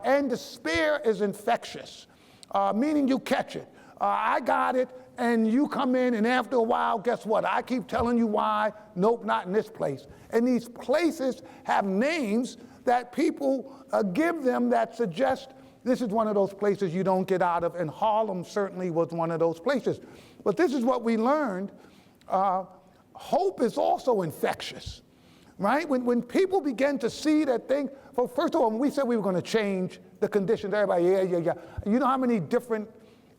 And despair is infectious, meaning you catch it. I got it, and you come in, and after a while, guess what? I keep telling you why. Nope, not in this place. And these places have names that people give them that suggest this is one of those places you don't get out of, and Harlem certainly was one of those places. But this is what we learned. Hope is also infectious, right? When people begin to see that thing, well, first of all, when we said we were going to change the conditions, everybody, yeah. You know how many different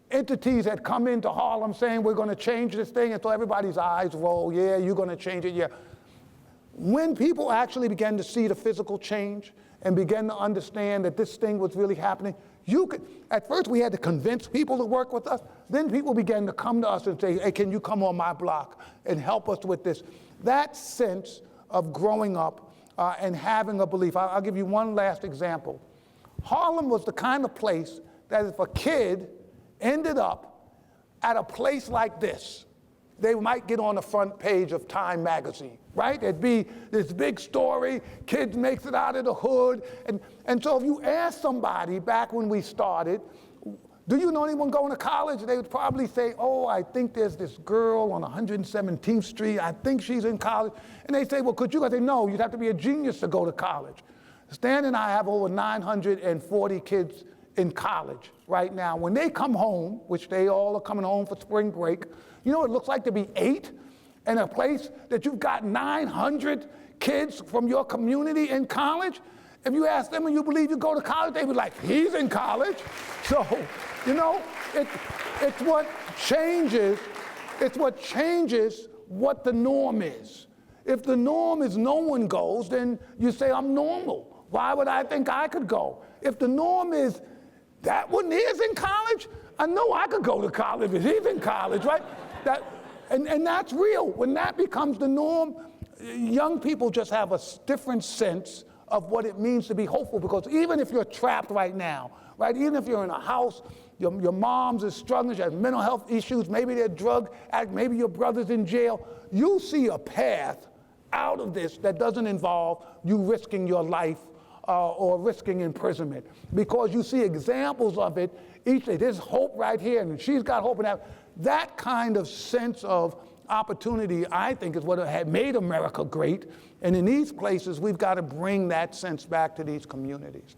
entities had come into Harlem saying we're going to change this thing, and so everybody's eyes roll, yeah, you're going to change it, yeah. When people actually began to see the physical change and began to understand that this thing was really happening, at first we had to convince people to work with us, then people began to come to us and say, hey, can you come on my block and help us with this? That sense of growing up and having a belief. I'll give you one last example. Harlem was the kind of place that if a kid ended up at a place like this, they might get on the front page of Time magazine, right? There'd be this big story, kids makes it out of the hood. And so if you ask somebody back when we started, do you know anyone going to college? They would probably say, oh, I think there's this girl on 117th Street. I think she's in college. And they say, well, could you? I say, no, you'd have to be a genius to go to college. Stan and I have over 940 kids in college right now. When they come home, which they all are coming home for spring break, you know what it looks like to be 8 in a place that you've got 900 kids from your community in college? If you ask them and you believe you go to college, they would be like, he's in college. So, you know, it's what changes what the norm is. If the norm is no one goes, then you say, I'm normal. Why would I think I could go? If the norm is that one is in college, I know I could go to college if he's in college, right? And that's real. When that becomes the norm, young people just have a different sense of what it means to be hopeful, because even if you're trapped right now, right, even if you're in a house, your mom's is struggling, she has mental health issues, maybe they're drug addict, maybe your brother's in jail, you see a path out of this that doesn't involve you risking your life or risking imprisonment, because you see examples of it each day. There's hope right here, and she's got hope in that kind of sense of opportunity, I think, is what had made America great. And in these places, we've got to bring that sense back to these communities.